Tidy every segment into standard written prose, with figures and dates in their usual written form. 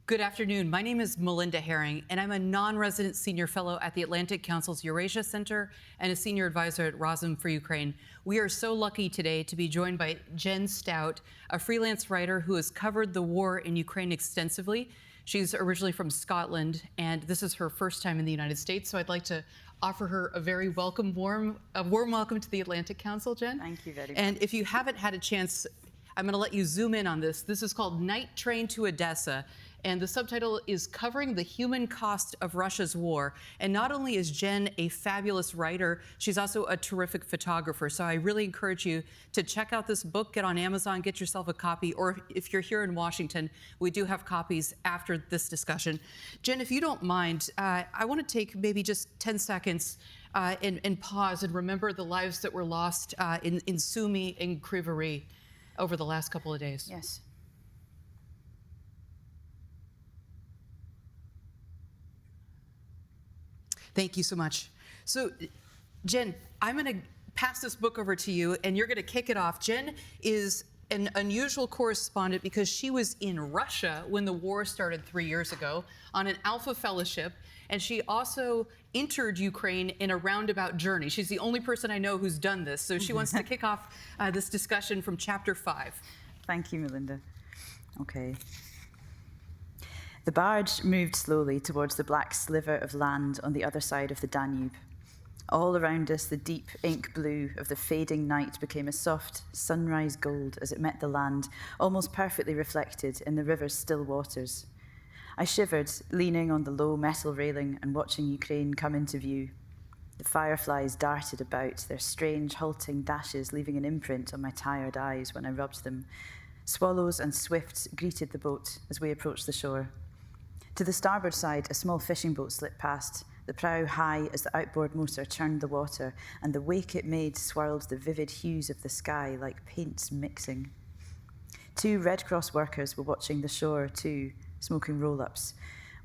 Good afternoon. My name is Melinda Herring, and I'm a non-resident senior fellow at the Atlantic Council's Eurasia Center and a senior advisor at Razum for Ukraine. We are so lucky today to be joined by Jen Stout, a freelance writer who has covered the war in Ukraine extensively. She's originally from Scotland, and this is her first time in the United States, so I'd like to offer her a very warm welcome to the Atlantic Council, Jen. Thank you very much. And if you haven't had a chance, I'm going to let you zoom in on this. This is called Night Train to Odesa, and the subtitle is Covering the Human Cost of Russia's War. And not only is Jen a fabulous writer, she's also a terrific photographer. So I really encourage you to check out this book, get on Amazon, get yourself a copy, or if you're here in Washington, we do have copies after this discussion. Jen, if you don't mind, I want to take maybe just 10 seconds and pause and remember the lives that were lost in Sumy and Kryvyi over the last couple of days. Yes. Thank you so much. So, Jen, I'm going to pass this book over to you, and you're going to kick it off. Jen is an unusual correspondent because she was in Russia when the war started 3 years ago on an Alpha Fellowship, and she also entered Ukraine in a roundabout journey. She's the only person I know who's done this, so she wants to kick off this discussion from Chapter 5. Thank you, Melinda. Okay. The barge moved slowly towards the black sliver of land on the other side of the Danube. All around us, the deep ink blue of the fading night became a soft sunrise gold as it met the land, almost perfectly reflected in the river's still waters. I shivered, leaning on the low metal railing and watching Ukraine come into view. The fireflies darted about, their strange, halting dashes leaving an imprint on my tired eyes when I rubbed them. Swallows and swifts greeted the boat as we approached the shore. To the starboard side, a small fishing boat slipped past, the prow high as the outboard motor churned the water, and the wake it made swirled the vivid hues of the sky like paints mixing. 2 Red Cross workers were watching the shore too, smoking roll-ups.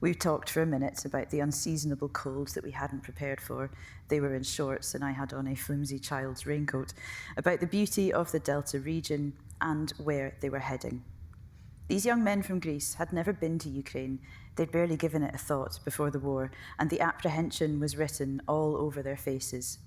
We talked for a minute about the unseasonable cold that we hadn't prepared for. They were in shorts and I had on a flimsy child's raincoat, about the beauty of the Delta region and where they were heading. These young men from Greece had never been to Ukraine. They'd barely given it a thought before the war, and the apprehension was written all over their faces.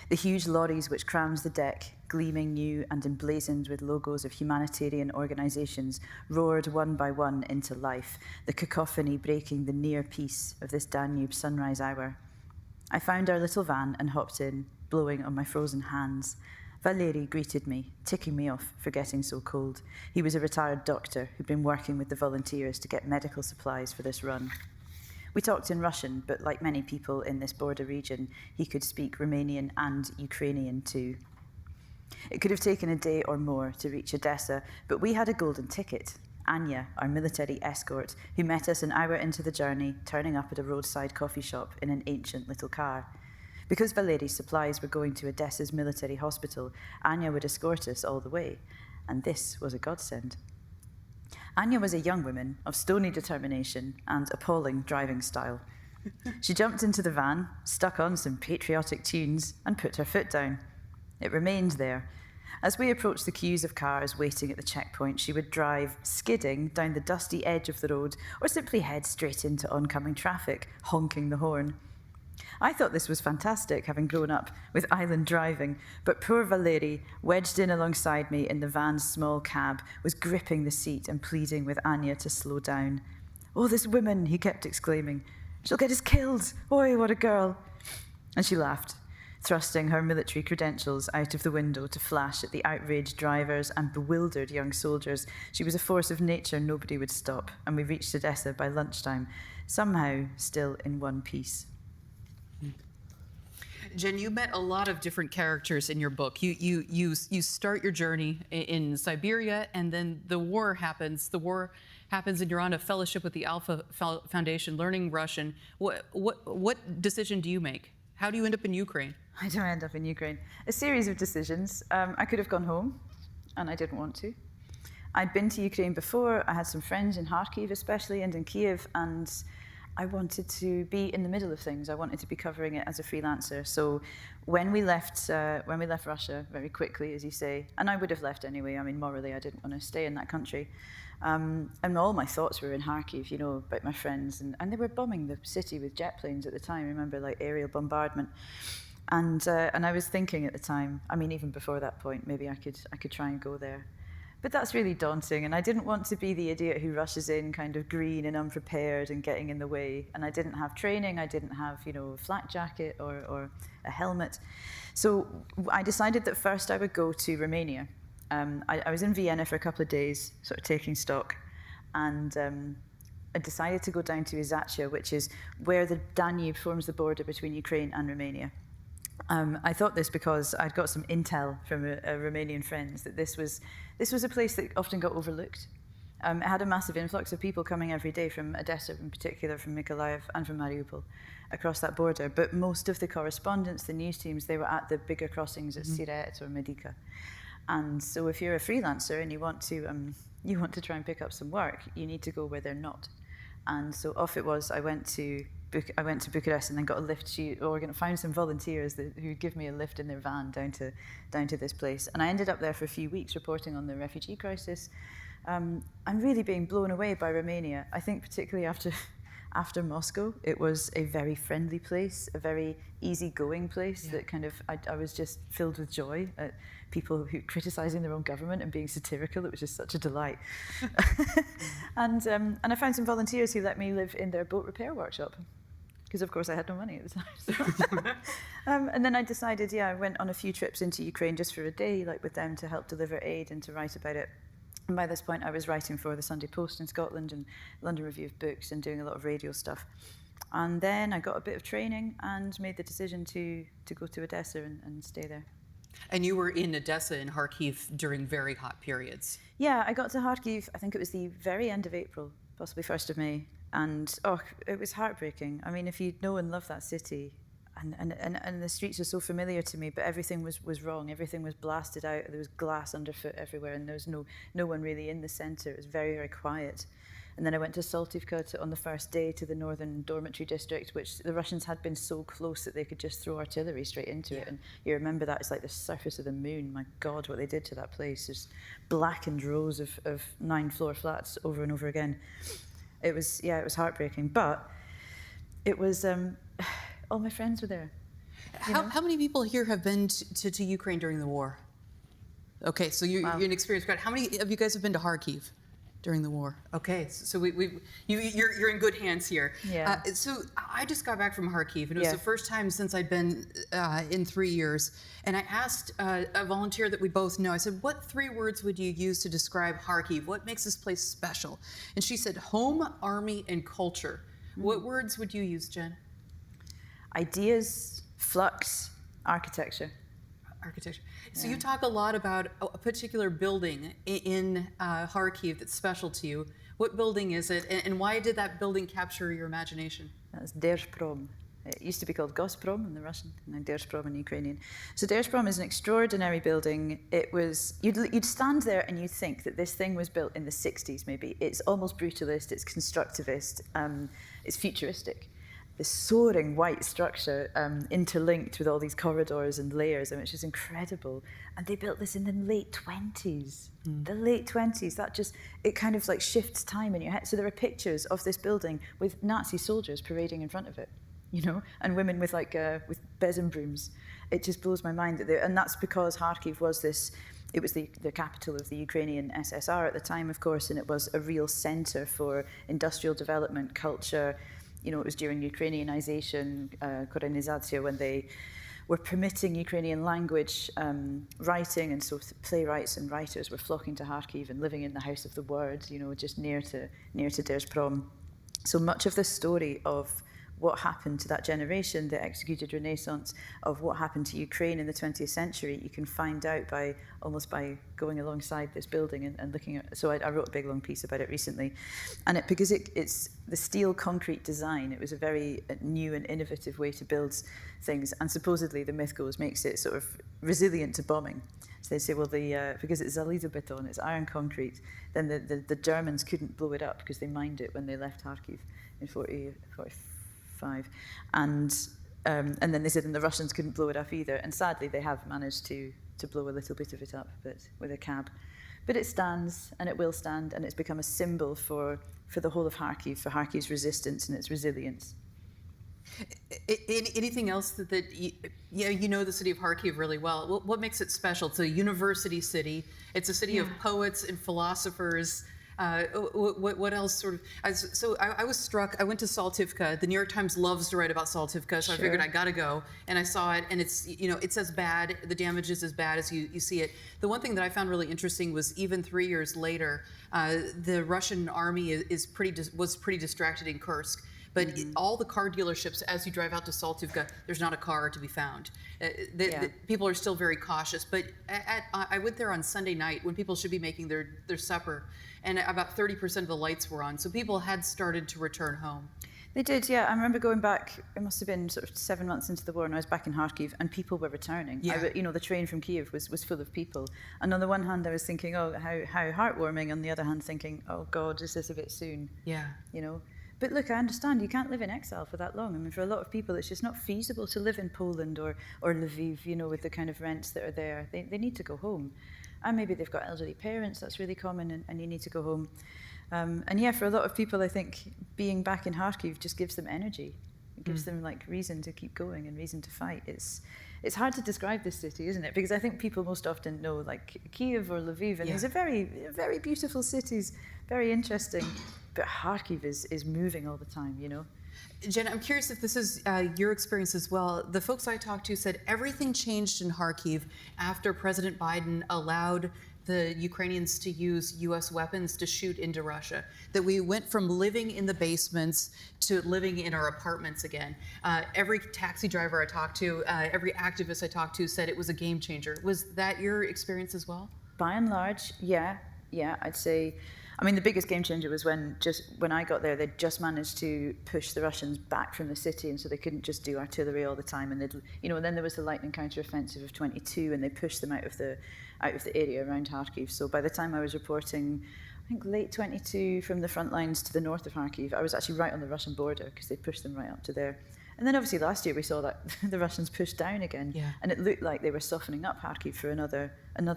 The huge lorries which crammed the deck, gleaming new and emblazoned with logos of humanitarian organisations, roared one by one into life, the cacophony breaking the near peace of this Danube sunrise hour. I found our little van and hopped in, blowing on my frozen hands. Valery greeted me, ticking me off for getting so cold. He was a retired doctor who'd been working with the volunteers to get medical supplies for this run. We talked in Russian, but like many people in this border region, he could speak Romanian and Ukrainian too. It could have taken a day or more to reach Odesa, but we had a golden ticket. Anya, our military escort, who met us an hour into the journey, turning up at a roadside coffee shop in an ancient little car. Because Valery's supplies were going to Odesa's military hospital, Anya would escort us all the way, and this was a godsend. Anya was a young woman of stony determination and appalling driving style. She jumped into the van, stuck on some patriotic tunes, and put her foot down. It remained there. As we approached the queues of cars waiting at the checkpoint, she would drive, skidding down the dusty edge of the road, or simply head straight into oncoming traffic, honking the horn. I thought this was fantastic, having grown up with island driving, but poor Valery, wedged in alongside me in the van's small cab, was gripping the seat and pleading with Anya to slow down. "Oh, this woman," he kept exclaiming. "She'll get us killed. Oi, what a girl." And she laughed, thrusting her military credentials out of the window to flash at the outraged drivers and bewildered young soldiers. She was a force of nature nobody would stop, and we reached Odesa by lunchtime, somehow still in one piece. Jen, you met a lot of different characters in your book. You start your journey in Siberia, and then the war happens. The war happens, and you're on a fellowship with the Alpha Foundation, learning Russian. What decision do you make? How do you end up in Ukraine? I don't end up in Ukraine. A series of decisions. I could have gone home, and I didn't want to. I'd been to Ukraine before. I had some friends in Kharkiv, especially, and in Kiev, and I wanted to be in the middle of things. I wanted to be covering it as a freelancer. So when we left Russia very quickly, as you say, and I would have left anyway. I mean, morally, I didn't want to stay in that country. And all my thoughts were in Kharkiv, you know, about my friends. And they were bombing the city with jet planes at the time. I remember, like, aerial bombardment. And I was thinking at the time, I mean, even before that point, maybe I could try and go there. But that's really daunting, and I didn't want to be the idiot who rushes in kind of green and unprepared and getting in the way. And I didn't have training, I didn't have, you know, a flak jacket or a helmet. So I decided that first I would go to Romania. I was in Vienna for a couple of days, sort of taking stock, and I decided to go down to Eurasia, which is where the Danube forms the border between Ukraine and Romania. I thought this because I'd got some intel from a Romanian friends that this was a place that often got overlooked. It had a massive influx of people coming every day from Odesa in particular, from Mykolaiv and from Mariupol across that border. But most of the correspondents, the news teams, they were at the bigger crossings at Siret or Medica. And so if you're a freelancer and you want to try and pick up some work, you need to go where they're not. And so off it was. I went to Bucharest and then got a lift found some volunteers who'd give me a lift in their van down to this place. And I ended up there for a few weeks reporting on the refugee crisis. I'm really being blown away by Romania. I think particularly after Moscow, it was a very friendly place, a very easygoing place that kind of, I was just filled with joy at people who criticizing their own government and being satirical. It was just such a delight. And I found some volunteers who let me live in their boat repair workshop, because of course I had no money at the time. And then I decided, I went on a few trips into Ukraine just for a day, like with them, to help deliver aid and to write about it. And by this point I was writing for the Sunday Post in Scotland and London Review of Books and doing a lot of radio stuff. And then I got a bit of training and made the decision to go to Odesa and stay there. And you were in Odesa and Kharkiv during very hot periods. Yeah, I got to Kharkiv, I think it was the very end of April, possibly 1st of May. And it was heartbreaking. I mean, if you know and love that city, and the streets are so familiar to me, but everything was wrong. Everything was blasted out. There was glass underfoot everywhere, and there was no one really in the centre. It was very, very quiet. And then I went to Saltivka on the first day to the northern dormitory district, which the Russians had been so close that they could just throw artillery straight into it. And you remember that, it's like the surface of the moon. My God, what they did to that place. Just blackened rows of 9-floor flats over and over again. It was heartbreaking, but it was, all my friends were there. How many people here have been to Ukraine during the war? Okay, so you're an experienced crowd. How many of you guys have been to Kharkiv during the war? Okay, so you're in good hands here. Yeah. So I just got back from Kharkiv, and it was the first time since I'd been in 3 years. And I asked a volunteer that we both know, I said, what 3 words would you use to describe Kharkiv? What makes this place special? And she said, home, army, and culture. What words would you use, Jen? Ideas, flux, architecture. Architecture. So you talk a lot about a particular building in Kharkiv that's special to you. What building is it, and why did that building capture your imagination? That's Gosprom. It used to be called Gosprom in the Russian, and then Gosprom in Ukrainian. So Gosprom is an extraordinary building. It was, you'd stand there and you'd think that this thing was built in the 60s maybe. It's almost brutalist, it's constructivist, it's futuristic. This soaring white structure interlinked with all these corridors and layers, which is incredible. And they built this in the late 20s. The late 20s, it kind of like shifts time in your head. So there are pictures of this building with Nazi soldiers parading in front of it, and women with with besom brooms. It just blows my mind and that's because Kharkiv was it was the capital of the Ukrainian SSR at the time, of course, and it was a real center for industrial development, culture. It was during Ukrainianization, Korenizatsiya, when they were permitting Ukrainian language writing, and so playwrights and writers were flocking to Kharkiv and living in the House of the Word, just near to Gosprom. So much of the story of what happened to that generation, the executed Renaissance, of what happened to Ukraine in the 20th century, you can find out by going alongside this building and looking at. So I wrote a big long piece about it recently, and because it's the steel concrete design. It was a very new and innovative way to build things, and supposedly the myth goes makes it sort of resilient to bombing. So they say, well, because it's Zalizobeton, it's iron concrete, then the Germans couldn't blow it up because they mined it when they left Kharkiv in 45. And then they said, and the Russians couldn't blow it up either. And sadly, they have managed to blow a little bit of it up, but with a cab. But it stands, and it will stand, and it's become a symbol for the whole of Kharkiv, for Kharkiv's resistance and its resilience. Anything else that you know the city of Kharkiv really well? What makes it special? It's a university city. It's a city of poets and philosophers. What else sort of? I was struck. I went to Saltivka. The New York Times loves to write about Saltivka, so I figured I gotta go. And I saw it, and it's as bad. The damage is as bad as you see it. The one thing that I found really interesting was even 3 years later, the Russian army was pretty distracted in Kursk. But all the car dealerships, as you drive out to Saltivka, there's not a car to be found. The people are still very cautious. But I went there on Sunday night when people should be making their supper, and about 30% of the lights were on. So people had started to return home. They did, yeah. I remember going back, it must have been sort of 7 months into the war, and I was back in Kharkiv, and people were returning. Yeah. The train from Kiev was full of people. And on the one hand, I was thinking, oh, how heartwarming. On the other hand, thinking, oh, God, is this a bit soon? Yeah. But look, I understand you can't live in exile for that long. I mean, for a lot of people, it's just not feasible to live in Poland or Lviv, with the kind of rents that are there. They need to go home. And maybe they've got elderly parents, that's really common, and you need to go home. For a lot of people, I think being back in Kharkiv just gives them energy. It gives them reason to keep going and reason to fight. It's hard to describe this city, isn't it? Because I think people most often know Kiev or Lviv, and these are very, very beautiful cities, very interesting. But Kharkiv is moving all the time, Jen, I'm curious if this is your experience as well. The folks I talked to said everything changed in Kharkiv after President Biden allowed the Ukrainians to use U.S. weapons to shoot into Russia. That we went from living in the basements to living in our apartments again. Every taxi driver I talked to, every activist I talked to said it was a game changer. Was that your experience as well? By and large, yeah, I'd say. I mean, the biggest game changer was when I got there, they'd just managed to push the Russians back from the city, and so they couldn't just do artillery all the time. And and then there was the lightning counter-offensive of 22, and they pushed them out of the area around Kharkiv. So by the time I was reporting, I think late 22 from the front lines to the north of Kharkiv, I was actually right on the Russian border because they pushed them right up to there. And then obviously last year we saw that the Russians pushed down again, and it looked like they were softening up Kharkiv for another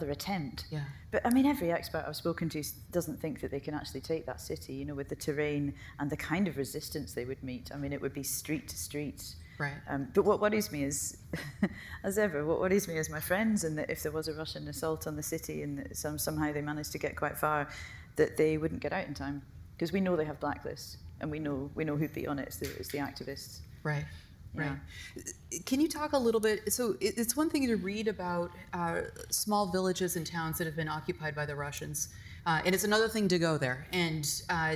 attempt. Yeah. But I mean, every expert I've spoken to doesn't think that they can actually take that city, with the terrain and the kind of resistance they would meet. I mean, it would be street to street. Right. But what worries me is, as ever, what worries me is my friends, and that if there was a Russian assault on the city and that somehow they managed to get quite far, that they wouldn't get out in time. Because we know they have blacklists, and we know who'd be on it. It's the activists. Right. Yeah. Right. Can you talk a little bit? So it's one thing to read about small villages and towns that have been occupied by the Russians, and it's another thing to go there and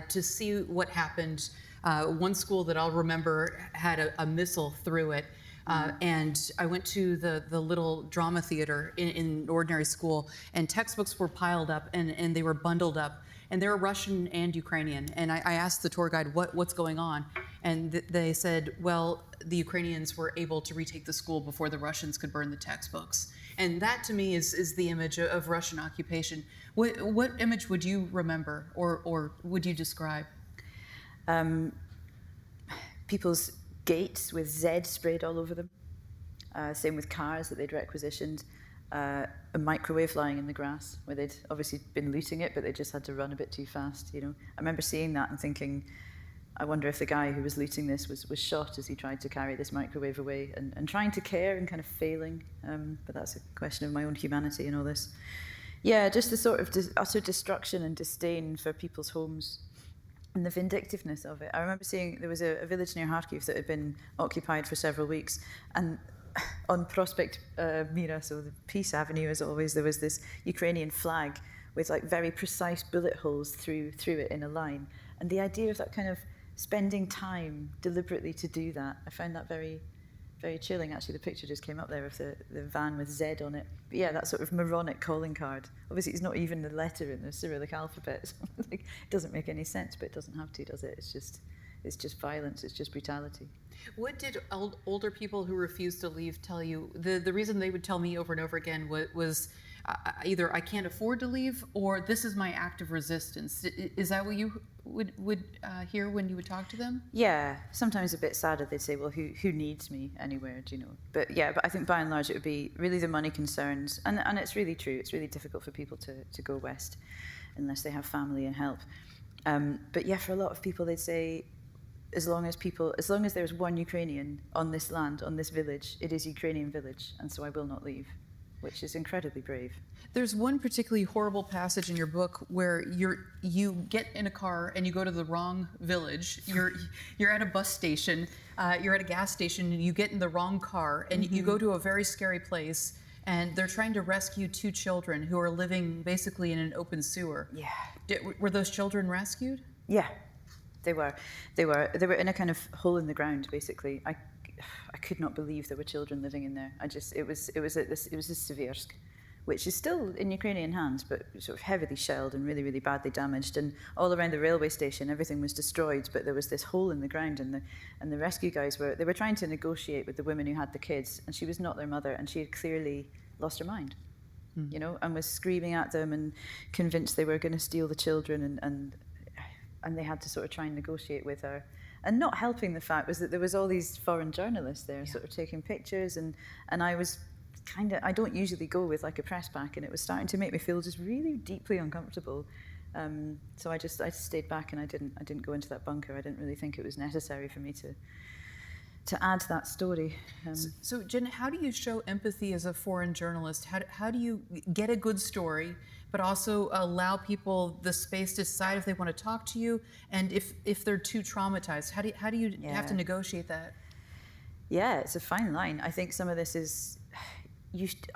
to see what happened. One school that I'll remember had a missile through it, and I went to the little drama theater in ordinary school, and textbooks were piled up and they were bundled up. And they were Russian and Ukrainian. And I asked the tour guide, what's going on? And they said, well, the Ukrainians were able to retake the school before the Russians could burn the textbooks. And that, to me, is the image of Russian occupation. What image would you remember or would you describe? People's gates with Z sprayed all over them. Same with cars that they'd requisitioned. A microwave lying in the grass where they'd obviously been looting it, but they just had to run a bit too fast. I remember seeing that and thinking, I wonder if the guy who was looting this was shot as he tried to carry this microwave away and trying to care and kind of failing. But that's a question of my own humanity and all this. Yeah, just the sort of utter destruction and disdain for people's homes and the vindictiveness of it. I remember seeing there was a village near Kharkiv that had been occupied for several weeks, and on Prospect Mira, so the Peace Avenue as always, there was this Ukrainian flag with very precise bullet holes through it in a line. And the idea of that kind of spending time deliberately to do that, I found that very, very chilling. Actually, the picture just came up there of the van with Z on it. But yeah, that sort of moronic calling card. Obviously, it's not even the letter in the Cyrillic alphabet. It doesn't make any sense, but it doesn't have to, does it? It's just violence. It's just brutality. What did older people who refused to leave tell you? The reason they would tell me over and over again was either I can't afford to leave or this is my act of resistance. Is that what you would hear when you would talk to them? Yeah, sometimes a bit sadder. They'd say, well, who needs me anywhere, do you know? But yeah, but I think by and large it would be really the money concerns. And it's really true. It's really difficult for people to go west unless they have family and help. But yeah, for a lot of people, they'd say, as long as there's one Ukrainian on this land, on this village, it is Ukrainian village, and so I will not leave, which is incredibly brave. There's one particularly horrible passage in your book where you get in a car and you go to the wrong village. You're at a bus station, you're at a gas station, and you get in the wrong car, and you go to a very scary place, and they're trying to rescue 2 children who are living basically in an open sewer. Yeah. Were those children rescued? Yeah. They were in a kind of hole in the ground, basically. I could not believe there were children living in there. It was a Seversk, which is still in Ukrainian hands, but sort of heavily shelled and really, really badly damaged. And all around the railway station, everything was destroyed, but there was this hole in the ground, and the rescue guys were trying to negotiate with the women who had the kids, and she was not their mother, and she had clearly lost her mind, you know, and was screaming at them and convinced they were going to steal the children, and they had to sort of try and negotiate with her. And not helping the fact was that there was all these foreign journalists there sort of taking pictures, and I was I don't usually go with like a press pack, and it was starting to make me feel just really deeply uncomfortable. So I stayed back, and I didn't go into that bunker. I didn't really think it was necessary for me to add that story. So Jen, how do you show empathy as a foreign journalist? How do you get a good story, but also allow people the space to decide if they want to talk to you, and if they're too traumatized? How do you have to negotiate that? Yeah, it's a fine line. I think some of this is,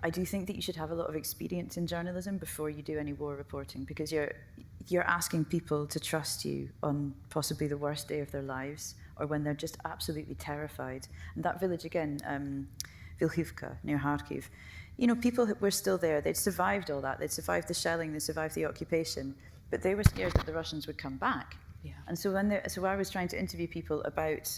I do think that you should have a lot of experience in journalism before you do any war reporting, because you're asking people to trust you on possibly the worst day of their lives, or when they're just absolutely terrified. And that village again, Vilhivka, near Kharkiv, you know, people were still there. They'd survived all that. They'd survived the shelling. They survived the occupation. But they were scared that the Russians would come back. Yeah. And so so I was trying to interview people about,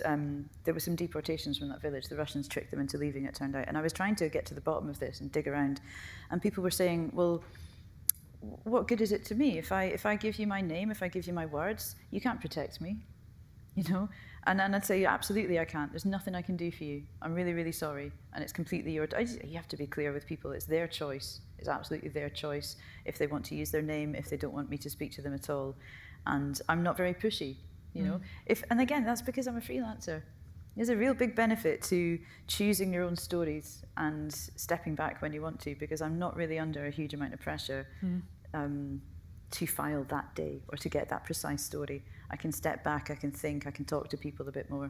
there were some deportations from that village. The Russians tricked them into leaving, it turned out. And I was trying to get to the bottom of this and dig around. And people were saying, well, what good is it to me? If I give you my name, if I give you my words, you can't protect me, you know? And I'd say, absolutely, I can't. There's nothing I can do for you. I'm really, really sorry. And it's completely you have to be clear with people. It's their choice. It's absolutely their choice if they want to use their name, if they don't want me to speak to them at all. And I'm not very pushy, you know. And again, that's because I'm a freelancer. There's a real big benefit to choosing your own stories and stepping back when you want to, because I'm not really under a huge amount of pressure to file that day or to get that precise story. I can step back, I can think, I can talk to people a bit more.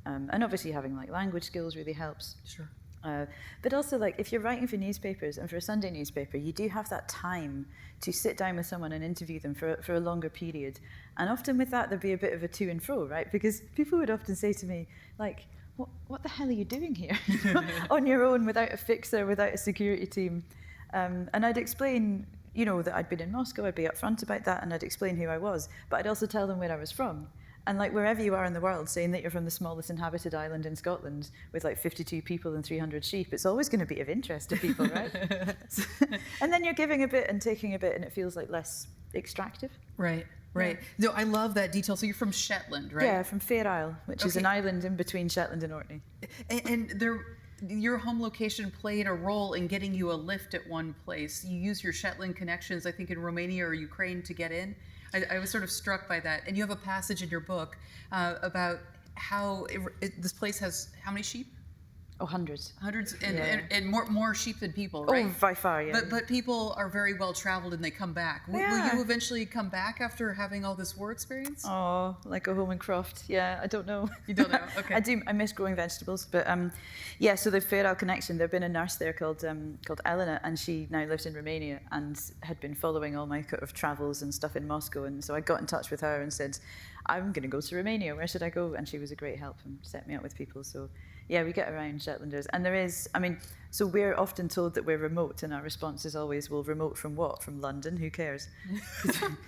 And obviously having like language skills really helps. Sure. But also, like, if you're writing for newspapers and for a Sunday newspaper, you do have that time to sit down with someone and interview them for a longer period. And often with that, there'd be a bit of a to and fro, right? Because people would often say to me, like, what the hell are you doing here? On your own, without a fixer, without a security team. And I'd explain, you know, that I'd been in Moscow, I'd be upfront about that, and I'd explain who I was. But I'd also tell them where I was from. And like wherever you are in the world, saying that you're from the smallest inhabited island in Scotland with like 52 people and 300 sheep, it's always going to be of interest to people, right? And then you're giving a bit and taking a bit, and it feels like less extractive. Right. Yeah. No, I love that detail. So you're from Shetland, right? Yeah, from Fair Isle, which is an island in between Shetland and Orkney. And your home location played a role in getting you a lift at one place. You use your Shetland connections, I think, in Romania or Ukraine to get in. I was sort of struck by that. And you have a passage in your book about how this place has how many sheep? Oh, hundreds. Hundreds, and more sheep than people, right? Oh, by far, yeah. But people are very well traveled and they come back. Will you eventually come back after having all this war experience? Oh, like a home in Croft. Yeah, I don't know. You don't know? Okay. I do. I miss growing vegetables, but yeah. So the Fair Isle connection. There'd been a nurse there called Elena, and she now lives in Romania and had been following all my kind of travels and stuff in Moscow. And so I got in touch with her and said, I'm going to go to Romania. Where should I go? And she was a great help and set me up with people. So yeah, we get around Shetlanders. And there is, I mean, so we're often told that we're remote, and our response is always, well, remote from what? From London? Who cares?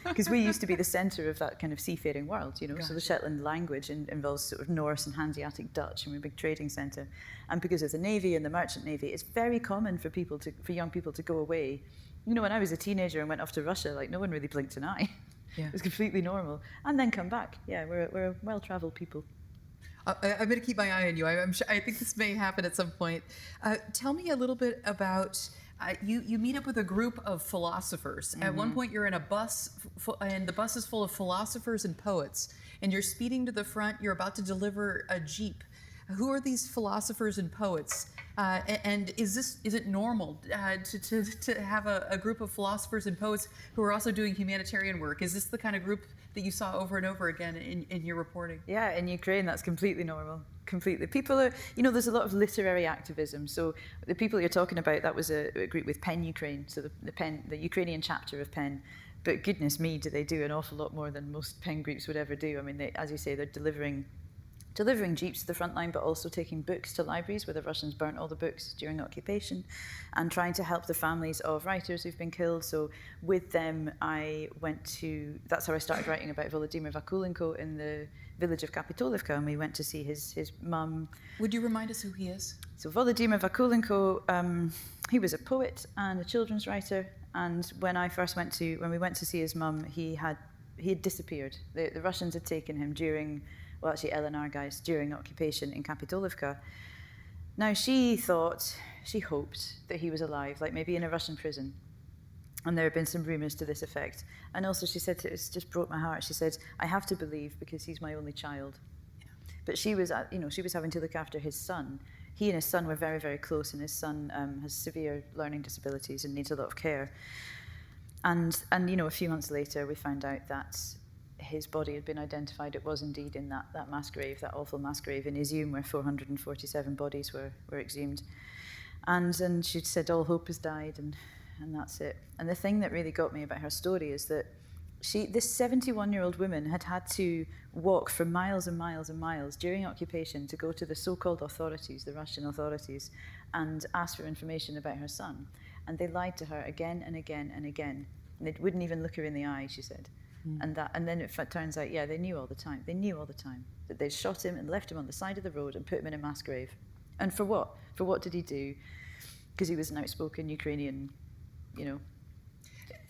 Because we used to be the centre of that kind of seafaring world, you know. Gotcha. So the Shetland language involves sort of Norse and Hanseatic Dutch, and we're a big trading centre. And because of the Navy and the Merchant Navy, it's very common for young people to go away. You know, when I was a teenager and went off to Russia, like no one really blinked an eye. Yeah. It was completely normal. And then come back. Yeah, we're a well-travelled people. I'm going to keep my eye on you. I think this may happen at some point. Tell me a little bit about, you meet up with a group of philosophers. At one point you're in a bus, and the bus is full of philosophers and poets, and you're speeding to the front, you're about to deliver a Jeep. Who are these philosophers and poets? And is it normal to have a group of philosophers and poets who are also doing humanitarian work? Is this the kind of group that you saw over and over again in your reporting? Yeah, in Ukraine, that's completely normal. Completely. People are, you know, there's a lot of literary activism. So the people you're talking about, that was a group with PEN Ukraine, so the Ukrainian chapter of PEN. But goodness me, do they do an awful lot more than most PEN groups would ever do. I mean, as you say, they're delivering Jeeps to the front line, but also taking books to libraries where the Russians burnt all the books during occupation, and trying to help the families of writers who've been killed. So with them, that's how I started writing about Volodymyr Vakulenko in the village of Kapitolivka, and we went to see his mum. Would you remind us who he is? So Volodymyr Vakulenko, he was a poet and a children's writer, and when we went to see his mum, he had disappeared. The Russians had taken him during occupation in Kapitolivka. Now she hoped that he was alive, like maybe in a Russian prison. And there have been some rumours to this effect. And also she said, it just broke my heart. She said, I have to believe because he's my only child. Yeah. But she was having to look after his son. He and his son were very, very close, and his son has severe learning disabilities and needs a lot of care. And a few months later, we found out that his body had been identified. It was indeed in that mass grave, that awful mass grave in Izium, where 447 bodies were exhumed. And she'd said, all hope has died, and that's it. And the thing that really got me about her story is that this 71-year-old woman had to walk for miles and miles and miles during occupation to go to the so-called authorities, the Russian authorities, and ask for information about her son. And they lied to her again and again and again. And they wouldn't even look her in the eye, she said. And then it turns out, they knew all the time. They knew all the time that they'd shot him and left him on the side of the road and put him in a mass grave. And for what? For what did he do? Because he was an outspoken Ukrainian,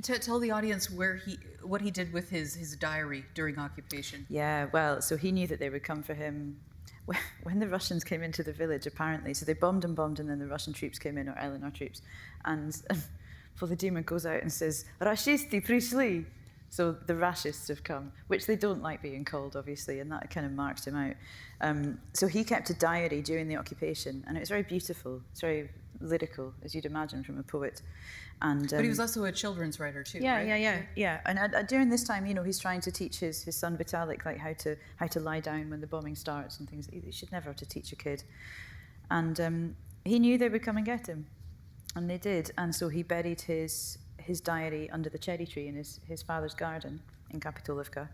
Tell the audience what he did with his diary during occupation. Yeah, well, so he knew that they would come for him when the Russians came into the village, apparently. So they bombed, and then the Russian troops came in, or LNR troops. And Volodymyr goes out and says, "Rashisti prishli." So the racists have come, which they don't like being called, obviously, and that kind of marks him out. So he kept a diary during the occupation, and it was very beautiful. It's very lyrical, as you'd imagine from a poet. But he was also a children's writer too, right? Yeah. And during this time, he's trying to teach his son Vitalik, like how to lie down when the bombing starts and things. You should never have to teach a kid. And he knew they would come and get him, and they did. And so he buried his diary under the cherry tree in his father's garden in Kapitolivka.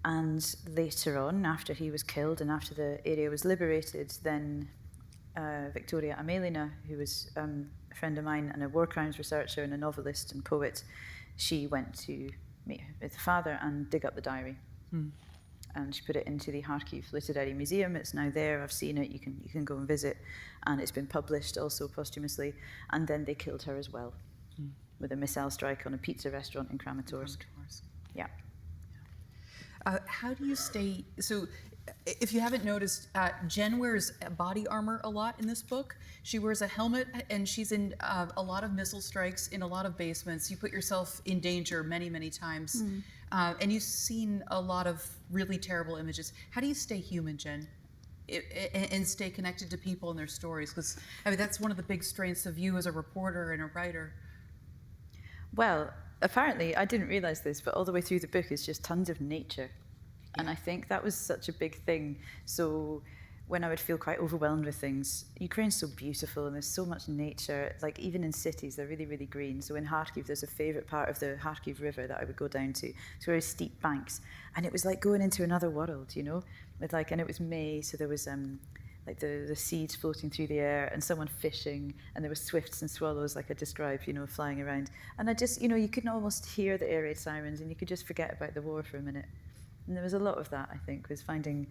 And later on, after he was killed and after the area was liberated, then Victoria Amelina, who was a friend of mine and a war crimes researcher and a novelist and poet, she went to meet with the father and dig up the diary. And she put it into the Kharkiv Literary Museum. It's now there. I've seen it. You can go and visit. And it's been published also posthumously. And then they killed her as well. With a missile strike on a pizza restaurant in Kramatorsk. Yeah. How do you stay? So, if you haven't noticed, Jen wears body armor a lot in this book. She wears a helmet, and she's in a lot of missile strikes in a lot of basements. You put yourself in danger many, many times, and you've seen a lot of really terrible images. How do you stay human, Jen? And stay connected to people and their stories? Because that's one of the big strengths of you as a reporter and a writer. Well, apparently, I didn't realize this, but all the way through the book is just tons of nature. Yeah. And I think that was such a big thing. So when I would feel quite overwhelmed with things. Ukraine's so beautiful and there's so much nature. Like even in cities, they're really, really green. So in Kharkiv, there's a favourite part of the Kharkiv River that I would go down to. It's very steep banks, and it was like going into another world, you know. With like, and it was May, so there was like the seeds floating through the air and someone fishing, and there were swifts and swallows, like I described, you know, flying around. And I just, you know, you could almost hear the air raid sirens, and you could just forget about the war for a minute. And there was a lot of that, I think, was finding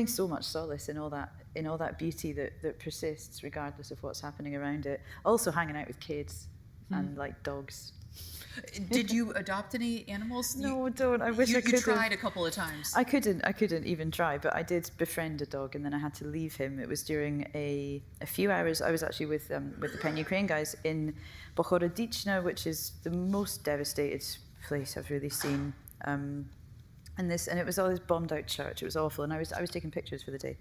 so much solace in all that beauty that persists regardless of what's happening around it. Also hanging out with kids and like dogs. Did you adopt any animals? No, don't. I wish I could. You tried a couple of times. I couldn't even try, but I did befriend a dog, and then I had to leave him. It was during a few hours. I was actually with the Pen Ukraine guys in Bohoroditchna, which is the most devastated place I've really seen. And it was all this bombed out church. It was awful, and I was taking pictures for the day,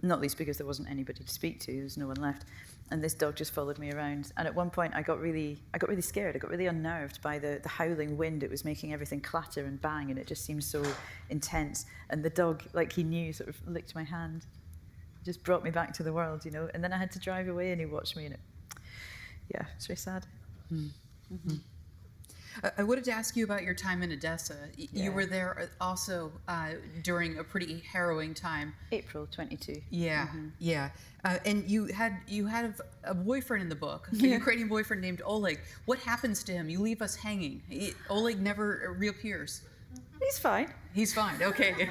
not least because there wasn't anybody to speak to. There was no one left, and this dog just followed me around. And at one point, I got really scared. I got really unnerved by the howling wind. It was making everything clatter and bang, and it just seemed so intense. And the dog, like he knew, sort of licked my hand, just brought me back to the world, you know. And then I had to drive away, and he watched me, and it's very sad. Mm-hmm. I wanted to ask you about your time in Odesa. You were there also during a pretty harrowing time. April 22. Yeah, yeah. And you had a boyfriend in the book, a Ukrainian boyfriend named Oleg. What happens to him? You leave us hanging. Oleg never reappears. He's fine. He's fine. Okay.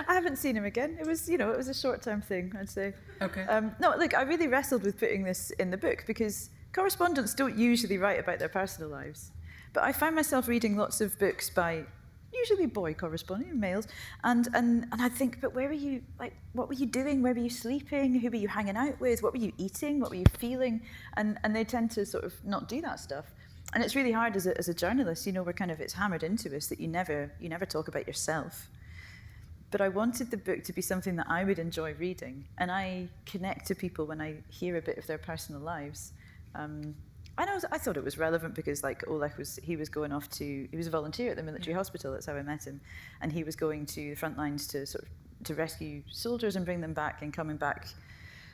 I haven't seen him again. It was a short-term thing, I'd say. Okay. No, look, I really wrestled with putting this in the book because correspondents don't usually write about their personal lives. But I found myself reading lots of books by usually boy correspondents, males, and I think, but where were you, like, what were you doing? Where were you sleeping? Who were you hanging out with? What were you eating? What were you feeling? And they tend to sort of not do that stuff. And it's really hard as a journalist, you know, it's hammered into us that you never talk about yourself. But I wanted the book to be something that I would enjoy reading, and I connect to people when I hear a bit of their personal lives. I thought it was relevant because, like, Oleg was a volunteer at the military hospital. That's how I met him, and he was going to the front lines to rescue soldiers and bring them back, and coming back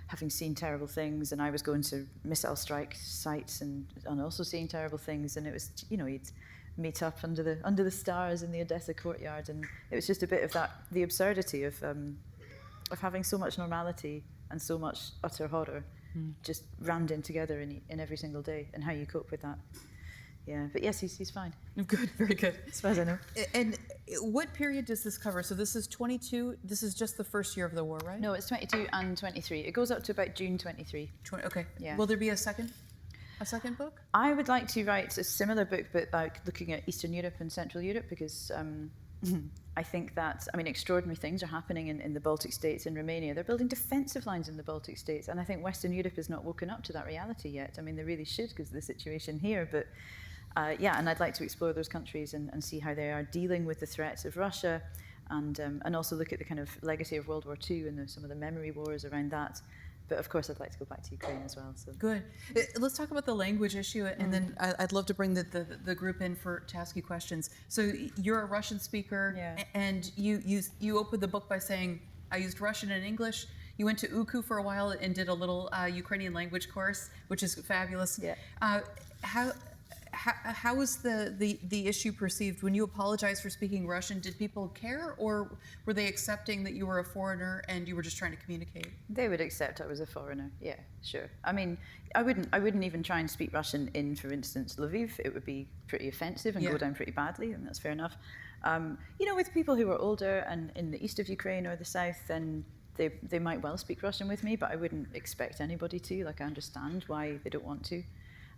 having seen terrible things. And I was going to missile strike sites and also seeing terrible things. And it was, you know, he'd meet up under the stars in the Odesa courtyard, and it was just a bit of the absurdity of having so much normality and so much utter horror just rammed in together in every single day, and how you cope with that. Yeah, but yes, he's fine. Good, very good. As far as I know. And what period does this cover? So this is 22, this is just the first year of the war, right? No, it's 22 and 23. It goes up to about June 23. Okay. Yeah. Will there be a second book? I would like to write a similar book, but like looking at Eastern Europe and Central Europe, because I think that, extraordinary things are happening in the Baltic states and Romania. They're building defensive lines in the Baltic states, and I think Western Europe has not woken up to that reality yet. They really should, because of the situation here, but and I'd like to explore those countries and see how they are dealing with the threats of Russia, and also look at the kind of legacy of World War II and some of the memory wars around that. But of course, I'd like to go back to Ukraine as well. So good. Let's talk about the language issue, and then I'd love to bring the group in to ask you questions. So you're a Russian speaker, and you opened the book by saying, I used Russian and English. You went to UKU for a while and did a little Ukrainian language course, which is fabulous. Yeah. How was the issue perceived when you apologized for speaking Russian? Did people care, or were they accepting that you were a foreigner and you were just trying to communicate? They would accept I was a foreigner. Yeah, sure. I wouldn't even try and speak Russian in, for instance, Lviv. It would be pretty offensive and go down pretty badly, and that's fair enough. With people who are older and in the east of Ukraine or the south, then they might well speak Russian with me, but I wouldn't expect anybody to. Like, I understand why they don't want to.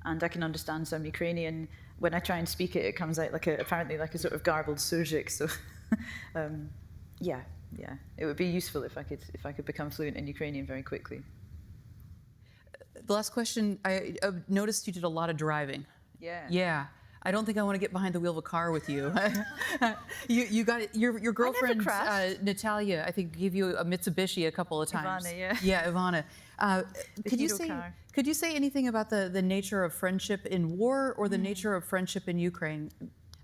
And I can understand some Ukrainian. When I try and speak it, it comes out apparently like a sort of garbled surgic. So, yeah, it would be useful if I could become fluent in Ukrainian very quickly. The last question, I noticed you did a lot of driving. Yeah. Yeah. I don't think I want to get behind the wheel of a car with you. You got your girlfriend Natalia, I think, gave you a Mitsubishi a couple of times. Ivana, yeah. Yeah, Ivana. Could you say anything about the nature of friendship in war or the nature of friendship in Ukraine?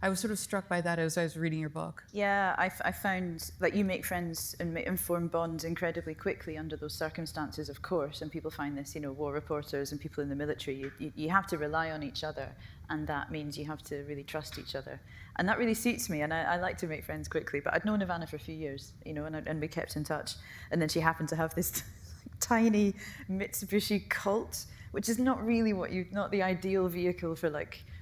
I was sort of struck by that as I was reading your book. Yeah, I found that you make friends and form bonds incredibly quickly under those circumstances, of course, and people find this, war reporters and people in the military, you have to rely on each other, and that means you have to really trust each other. And that really suits me, and I like to make friends quickly, but I'd known Ivana for a few years, and we kept in touch, and then she happened to have this tiny Mitsubishi Colt, which is not really not the ideal vehicle for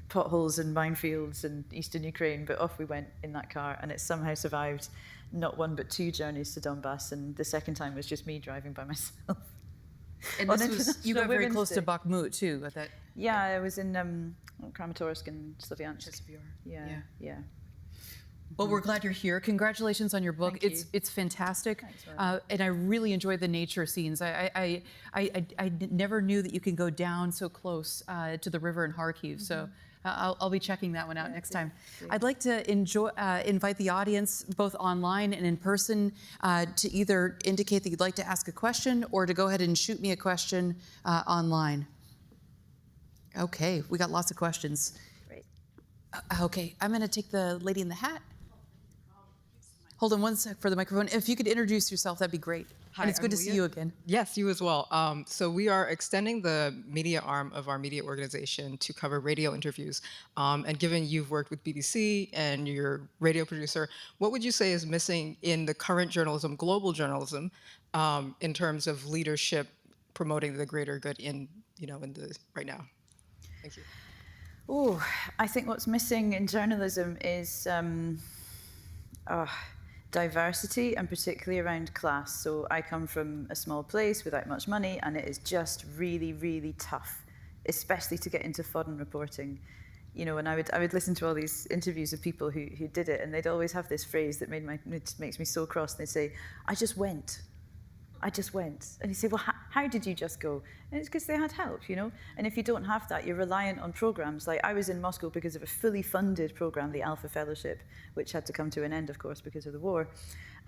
potholes and minefields in eastern Ukraine, but off we went in that car, and it somehow survived not one but 2 journeys to Donbass, and the second time was just me driving by myself. And you got very close to Bakhmut too at that. Yeah, I was in Kramatorsk and Slavyansk. Yeah. Well, we're glad you're here. Congratulations on your book. Thank you. It's fantastic, Thanks, and I really enjoy the nature scenes. I never knew that you can go down so close to the river in Kharkiv. So I'll be checking that one out next time. I'd like to invite the audience, both online and in person, to either indicate that you'd like to ask a question or to go ahead and shoot me a question online. Okay, we got lots of questions. Great. Okay, I'm going to take the lady in the hat. Hold on one sec for the microphone. If you could introduce yourself, that'd be great. Hi, and it's good to I'm see Leah. you again. Yes, you as well. So we are extending the media arm of our media organization to cover radio interviews. And given you've worked with BBC and you're a radio producer, what would you say is missing in the current journalism, global journalism, in terms of leadership promoting the greater good in the right now? Thank you. Oh, I think what's missing in journalism is diversity, and particularly around class. So I come from a small place without much money, and it is just really, really tough, especially to get into foreign reporting. And I would listen to all these interviews of people who did it, and they'd always have this phrase that makes me so cross. They'd say, I just went. And you say, well, how did you just go? And it's because they had help, And if you don't have that, you're reliant on programs. Like I was in Moscow because of a fully funded program, the Alpha Fellowship, which had to come to an end, of course, because of the war.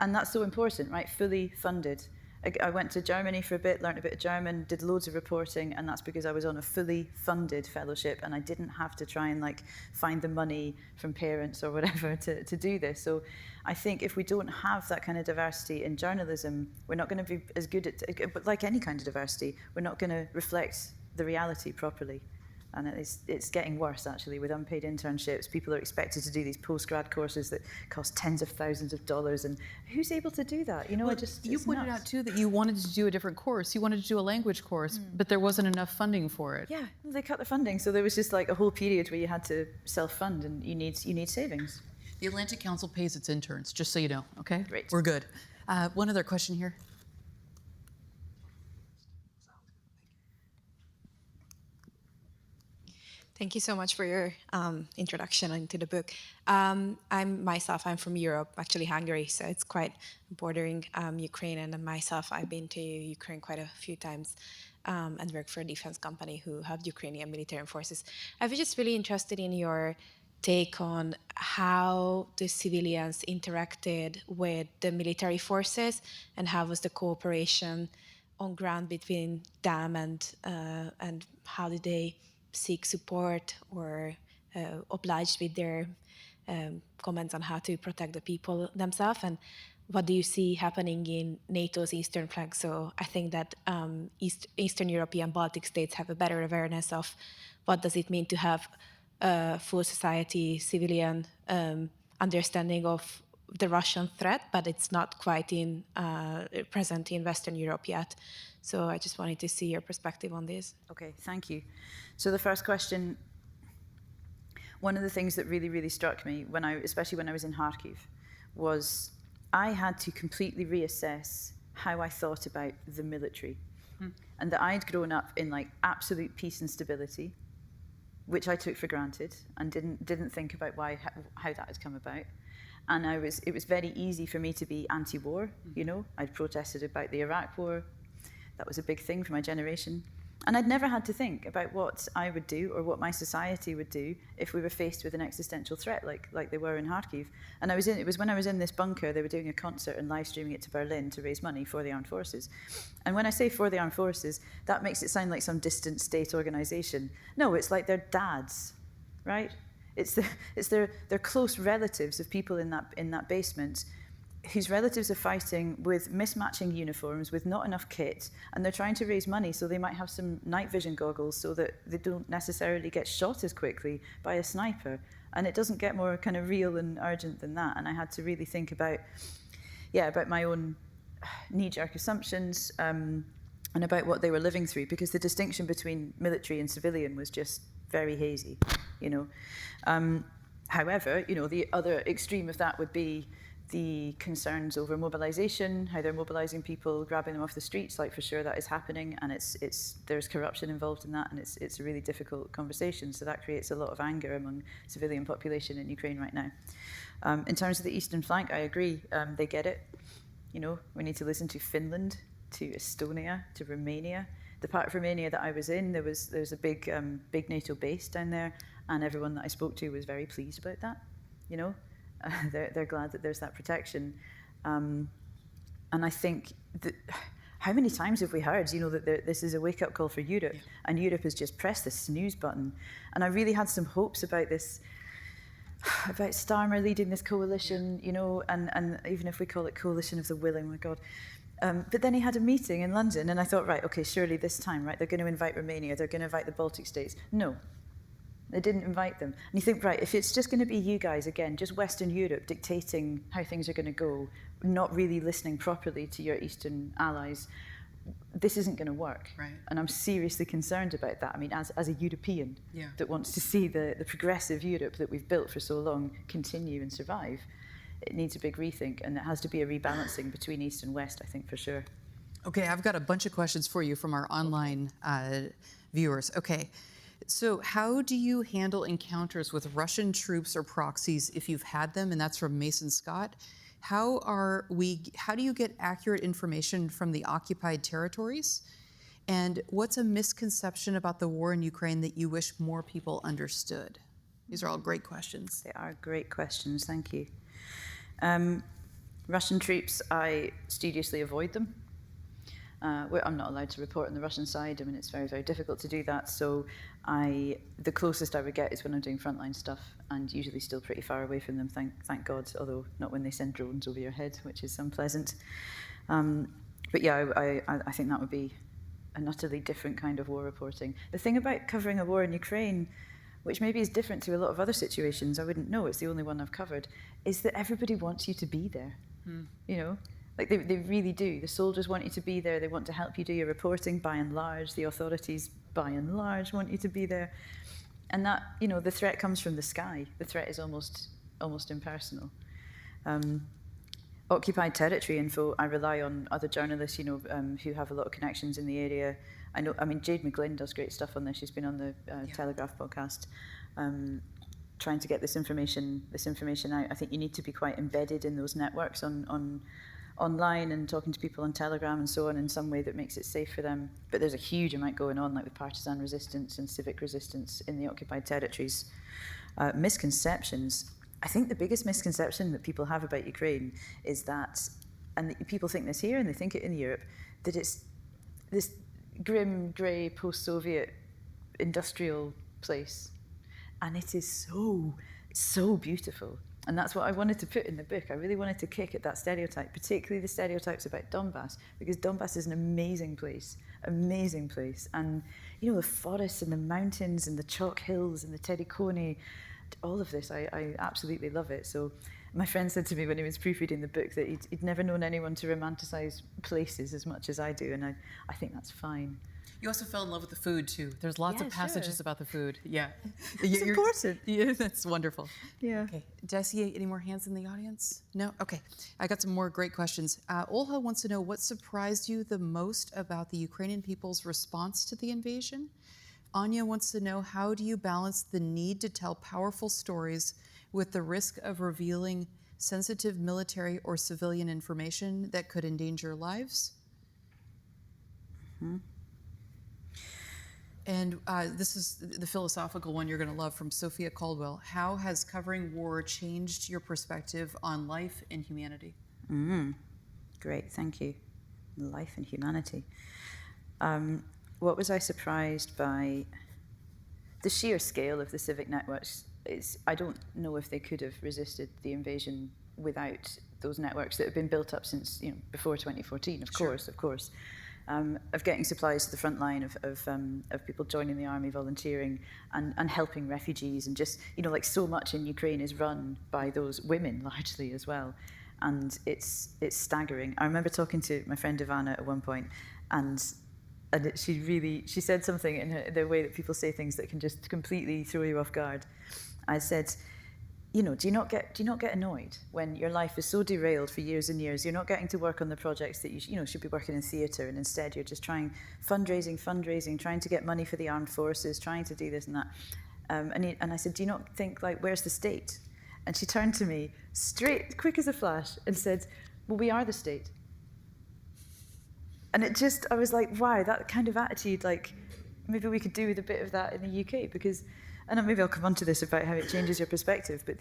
And that's so important, right? Fully funded. I went to Germany for a bit, learned a bit of German, did loads of reporting, and that's because I was on a fully funded fellowship, and I didn't have to try and find the money from parents or whatever to do this. So I think if we don't have that kind of diversity in journalism, we're not going to be as good but like any kind of diversity, we're not going to reflect the reality properly. And it's getting worse, actually, with unpaid internships. People are expected to do these post-grad courses that cost tens of thousands of dollars. And who's able to do that? You pointed out, too, that you wanted to do a different course. You wanted to do a language course, but there wasn't enough funding for it. Yeah, they cut the funding. So there was just a whole period where you had to self-fund, and you need savings. The Atlantic Council pays its interns, just so you know, okay? Great. We're good. One other question here. Thank you so much for your introduction into the book. I'm from Europe, actually Hungary, so it's quite bordering Ukraine. And myself, I've been to Ukraine quite a few times and work for a defense company who have Ukrainian military forces. I was just really interested in your take on how the civilians interacted with the military forces and how was the cooperation on ground between them and how did they seek support or obliged with their comments on how to protect the people themselves, and what do you see happening in NATO's eastern flank? So I think that Eastern European Baltic states have a better awareness of what does it mean to have a full society civilian understanding of the Russian threat, but it's not quite present in Western Europe yet. So I just wanted to see your perspective on this. Okay, thank you. So the first question, one of the things that really, really struck me, especially when I was in Kharkiv, was I had to completely reassess how I thought about the military. And that I'd grown up in absolute peace and stability, which I took for granted and didn't think about how that had come about. And it was very easy for me to be anti-war, I'd protested about the Iraq war. That was a big thing for my generation. And I'd never had to think about what I would do or what my society would do if we were faced with an existential threat like they were in Kharkiv. And it was when I was in this bunker, they were doing a concert and live streaming it to Berlin to raise money for the armed forces. And when I say for the armed forces, that makes it sound like some distant state organization. No, it's like their dads, right? It's their close relatives of people in that basement, whose relatives are fighting with mismatching uniforms, with not enough kit, and they're trying to raise money so they might have some night vision goggles so that they don't necessarily get shot as quickly by a sniper. And it doesn't get more kind of real and urgent than that. And I had to really think about my own knee-jerk assumptions and about what they were living through, because the distinction between military and civilian was just very hazy, you know. However, you know, the other extreme of that would be the concerns over mobilization, how they're mobilizing people, grabbing them off the streets, like for sure that is happening, and there's corruption involved in that, and it's a really difficult conversation. So that creates a lot of anger among civilian population in Ukraine right now. In terms of the eastern flank, I agree. They get it. You know, we need to listen to Finland, to Estonia, to Romania. The part of Romania that I was in, there's a big NATO base down there, and everyone that I spoke to was very pleased about that. You know, they're glad that there's that protection, and I think that how many times have we heard, you know, that this is a wake-up call for Europe, and Europe has just pressed the snooze button. And I really had some hopes about this, about Starmer leading this coalition, you know, and even if we call it coalition of the willing, my God. But then he had a meeting in London, and I thought, right, okay, surely this time, right, they're going to invite Romania, they're going to invite the Baltic states. No, they didn't invite them. And you think, right, if it's just going to be you guys, again, just Western Europe dictating how things are going to go, not really listening properly to your Eastern allies, this isn't going to work. Right. And I'm seriously concerned about that. I mean, as a European that wants to see the progressive Europe that we've built for so long continue and survive, it needs a big rethink, and it has to be a rebalancing between East and West, I think, for sure. Okay, I've got a bunch of questions for you from our online viewers. Okay, so how do you handle encounters with Russian troops or proxies if you've had them? And that's from Mason Scott. How do you get accurate information from the occupied territories? And what's a misconception about the war in Ukraine that you wish more people understood? These are all great questions. They are great questions, thank you. Russian troops, I studiously avoid them. I'm not allowed to report on the Russian side. I mean, it's very, very difficult to do that. So the closest I would get is when I'm doing frontline stuff, and usually still pretty far away from them, thank God, although not when they send drones over your head, which is unpleasant. But yeah, I think that would be an utterly different kind of war reporting. The thing about covering a war in Ukraine, which maybe is different to a lot of other situations, I wouldn't know, it's the only one I've covered, is that everybody wants you to be there, you know? Like they really do. The soldiers want you to be there. They want to help you do your reporting, by and large. The authorities, by and large, want you to be there. And that, you know, the threat comes from the sky. The threat is almost impersonal. Occupied territory info, I rely on other journalists, you know, who have a lot of connections in the area. I mean, Jade McGlynn does great stuff on this. She's been on the Telegraph podcast, trying to get this information out. I think you need to be quite embedded in those networks online and talking to people on Telegram and so on in some way that makes it safe for them. But there's a huge amount going on, like with partisan resistance and civic resistance in the occupied territories. Misconceptions. I think the biggest misconception that people have about Ukraine is that, and people think this here and they think it in Europe, that it's this grim, grey, post-Soviet industrial place. And it is so beautiful. And that's what I wanted to put in the book. I really wanted to kick at that stereotype, particularly the stereotypes about Donbass, because Donbass is an amazing place. And, you know, the forests and the mountains and the chalk hills and the Terikoni, all of this, I absolutely love it. So my friend said to me when he was proofreading the book that he'd never known anyone to romanticize places as much as I do, and I think that's fine. You also fell in love with the food, too. There's lots of passages about the food. Yeah. It's important. Yeah, that's wonderful. Yeah. Okay. Did I see any more hands in the audience? No? Okay. I got some more great questions. Olha wants to know what surprised you the most about the Ukrainian people's response to the invasion. Anya wants to know, how do you balance the need to tell powerful stories with the risk of revealing sensitive military or civilian information that could endanger lives? Mm-hmm. And this is the philosophical one you're going to love from Sophia Caldwell. How has covering war changed your perspective on life and humanity? Great, thank you. Life and humanity. What was I surprised by? The sheer scale of the civic networks I don't know if they could have resisted the invasion without those networks that have been built up since, before 2014, of course. Of getting supplies to the front line, of people joining the army, volunteering, and helping refugees, and just, like so much in Ukraine is run by those women largely as well. And it's staggering. I remember talking to my friend Ivana at one point, and she said something in the way that people say things that can just completely throw you off guard. I said, do you not get annoyed when your life is so derailed for years and years? You're not getting to work on the projects that you should be working in theatre, and instead you're just trying fundraising, trying to get money for the armed forces, trying to do this and that. And I said, do you not think, like, where's the state? And she turned to me straight, quick as a flash, and said, well, we are the state. And I was like, wow, that kind of attitude, like, maybe we could do with a bit of that in the UK, because, and maybe I'll come on to this about how it changes your perspective, but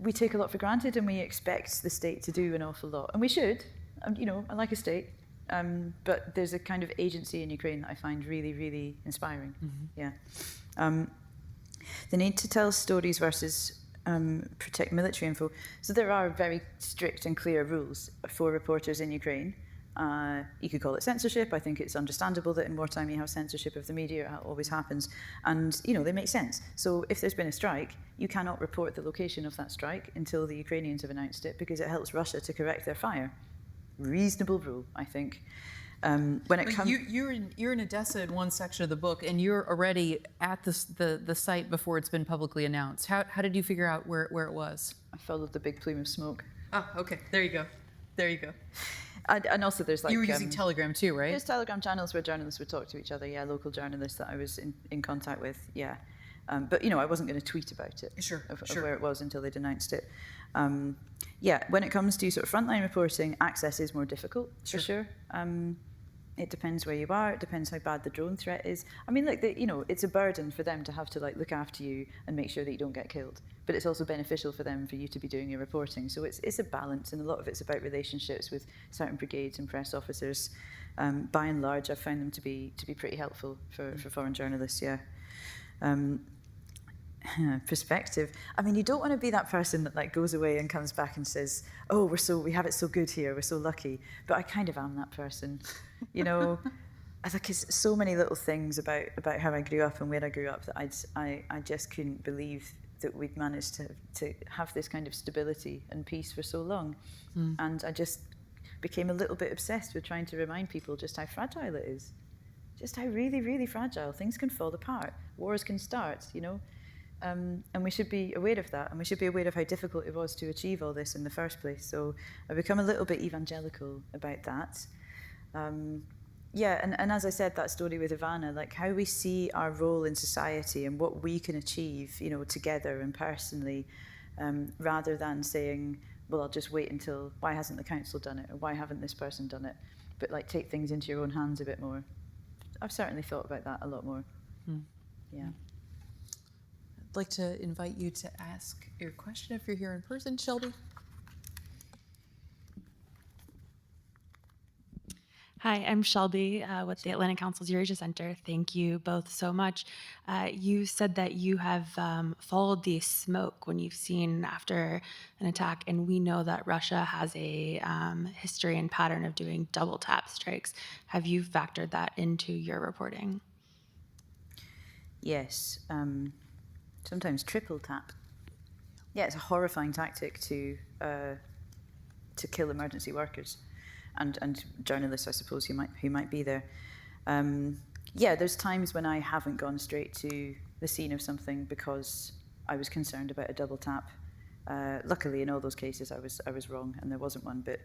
we take a lot for granted, and we expect the state to do an awful lot. And we should, I like a state, but there's a kind of agency in Ukraine that I find really, really inspiring. Yeah. The need to tell stories versus protect military info. So there are very strict and clear rules for reporters in Ukraine. You could call it censorship. I think it's understandable that in wartime you have censorship of the media. It always happens. And, they make sense. So if there's been a strike, you cannot report the location of that strike until the Ukrainians have announced it, because it helps Russia to correct their fire. Reasonable rule, I think. You're in Odesa in one section of the book, and you're already at the site before it's been publicly announced. How did you figure out where it was? I followed the big plume of smoke. Oh, okay. There you go. And also there's like... You were using Telegram too, right? There's Telegram channels where journalists would talk to each other, local journalists that I was in contact with, But, I wasn't going to tweet about it. Sure. Of where it was until they'd announced it. When it comes to sort of frontline reporting, access is more difficult, for sure. It depends where you are. It depends how bad the drone threat is. I mean, it's a burden for them to have to look after you and make sure that you don't get killed. But it's also beneficial for them for you to be doing your reporting. So it's a balance, and a lot of it's about relationships with certain brigades and press officers. By and large, I've found them to be pretty helpful for foreign journalists. Yeah. Perspective. I mean, you don't want to be that person that goes away and comes back and says, "Oh, we have it so good here. We're so lucky." But I kind of am that person, I think it's so many little things about how I grew up and where I grew up that I just couldn't believe that we'd managed to have this kind of stability and peace for so long, and I just became a little bit obsessed with trying to remind people just how fragile it is, just how really, really fragile. Things can fall apart. Wars can start. And we should be aware of that, and we should be aware of how difficult it was to achieve all this in the first place. So I've become a little bit evangelical about that. And as I said, that story with Ivana, how we see our role in society and what we can achieve, together and personally, rather than saying, well, I'll just wait until, why hasn't the council done it, or why haven't this person done it? But take things into your own hands a bit more. I've certainly thought about that a lot more. Yeah. I'd like to invite you to ask your question if you're here in person. Shelby? Hi, I'm Shelby with the Atlantic Council's Eurasia Center. Thank you both so much. You said that you have followed the smoke when you've seen after an attack, and we know that Russia has a history and pattern of doing double tap strikes. Have you factored that into your reporting? Yes. Sometimes triple tap. Yeah, it's a horrifying tactic to kill emergency workers and journalists, I suppose, who might be there. There's times when I haven't gone straight to the scene of something because I was concerned about a double tap. Luckily, in all those cases, I was wrong and there wasn't one. But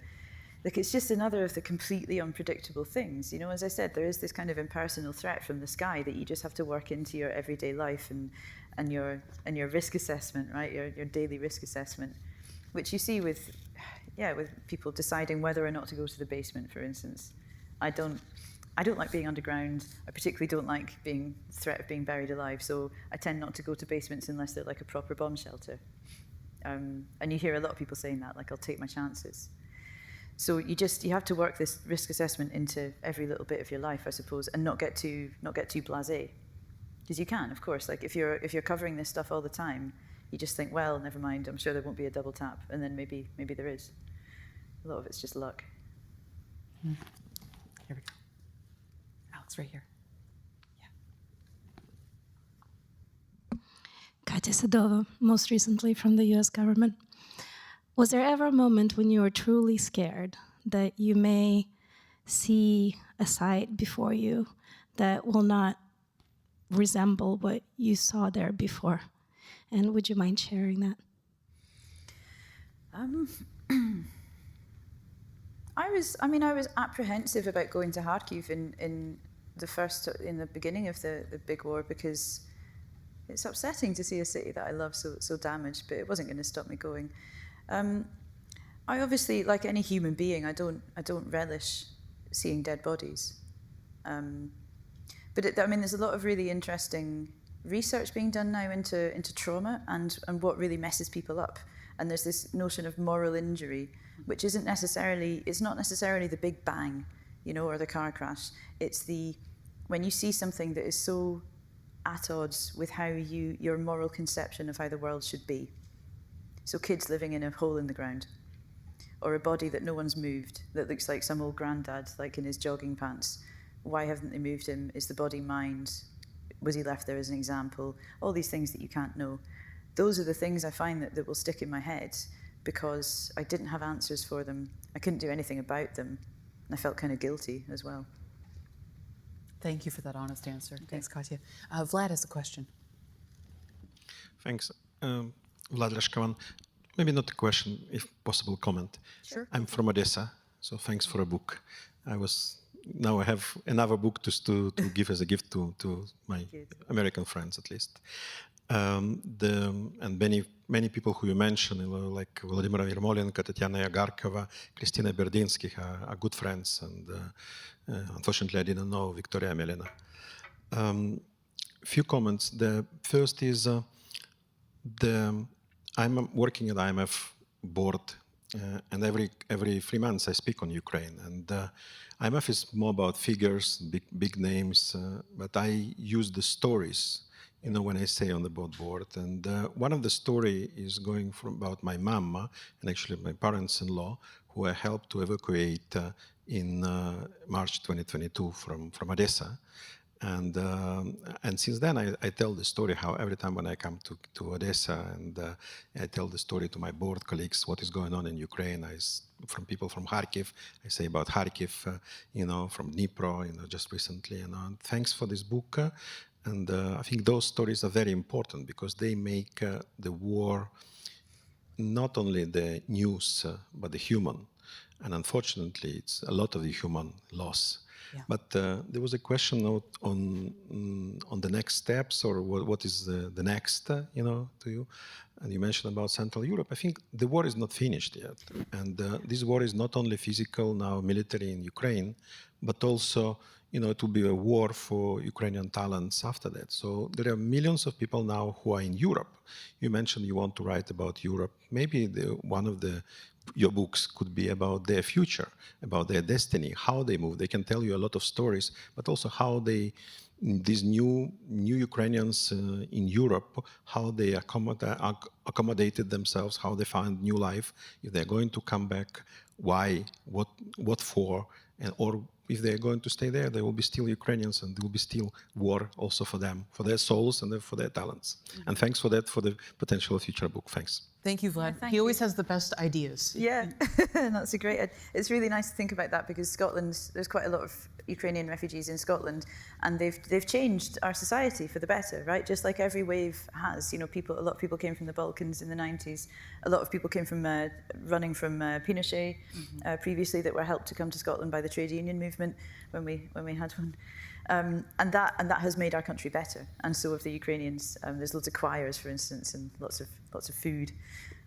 it's just another of the completely unpredictable things. As I said, there is this kind of impersonal threat from the sky that you just have to work into your everyday life and your risk assessment, right? Your daily risk assessment, which you see with people deciding whether or not to go to the basement, for instance. I don't like being underground. I particularly don't like being threat of being buried alive. So I tend not to go to basements unless they're like a proper bomb shelter. And you hear a lot of people saying that, I'll take my chances. So you have to work this risk assessment into every little bit of your life, I suppose, and not get too blasé. Because you can, of course. Like if you're covering this stuff all the time, you just think, well, never mind. I'm sure there won't be a double tap, and then maybe there is. A lot of it's just luck. Here we go. Alex, right here. Katya Sadova, most recently from the US government. Was there ever a moment when you were truly scared that you may see a sight before you that will not resemble what you saw there before? And would you mind sharing that? I was apprehensive about going to Kharkiv in the beginning of the big war, because it's upsetting to see a city that I love so damaged, but it wasn't going to stop me going. I obviously, like any human being, I don't relish seeing dead bodies. But there's a lot of really interesting research being done now into trauma and what really messes people up. And there's this notion of moral injury, which it's not necessarily the big bang, or the car crash. It's when you see something that is so at odds with how your moral conception of how the world should be. So kids living in a hole in the ground, or a body that no one's moved, that looks like some old granddad, like in his jogging pants. Why haven't they moved him? Is the body mined? Was he left there as an example? All these things that you can't know. Those are the things I find that will stick in my head, because I didn't have answers for them. I couldn't do anything about them. And I felt kind of guilty as well. Thank you for that honest answer. Okay. Thanks, Katya. Vlad has a question. Thanks. Vlad Lashkavan. Maybe not a question, if possible, comment. Sure. I'm from Odesa, so thanks for a book. Now I have another book to give as a gift to my American friends, at least. And many people who you mentioned, like Vladimir Yermolenko, Tatiana Yagarkova, Kristina Berdinsky, are good friends, and unfortunately I didn't know Victoria Amelina. Few comments. The first is I'm working at IMF board, and every 3 months I speak on Ukraine. And IMF is more about figures, big names, but I use the stories, when I say on the board. And one of the story is going about my mama, and actually my parents-in-law, who I helped to evacuate in March 2022 from Odesa. And since then, I tell the story how every time when I come to Odesa, and I tell the story to my board colleagues, what is going on in Ukraine. From people from Kharkiv, I say about Kharkiv, from Dnipro, just recently. Thanks for this book. And I think those stories are very important, because they make the war not only the news, but the human. And unfortunately, it's a lot of the human loss. Yeah. But there was a question on the next steps, or what is the next, to you. And you mentioned about Central Europe. I think the war is not finished yet. And this war is not only physical, now military in Ukraine, but also, it will be a war for Ukrainian talents after that. So there are millions of people now who are in Europe. You mentioned you want to write about Europe. Maybe one of your books could be about their future, about their destiny, how they move. They can tell you a lot of stories, but also how these new Ukrainians in Europe, how they accommodated themselves, how they found new life, if they're going to come back, why, what for, or if they're going to stay there, they will be still Ukrainians, and there will be still war also for them, for their souls and for their talents. Mm-hmm. And thanks for that, for the potential future book. Thanks. Thank you, Vlad. He always has the best ideas. Yeah, that's a great. It's really nice to think about that, because Scotland, there's quite a lot of Ukrainian refugees in Scotland, and they've changed our society for the better, right? Just like every wave has. A lot of people came from the Balkans in the 90s. A lot of people came from running from Pinochet previously, that were helped to come to Scotland by the trade union movement when we had one. And that has made our country better, and so have the Ukrainians. There's loads of choirs, for instance, and lots of food.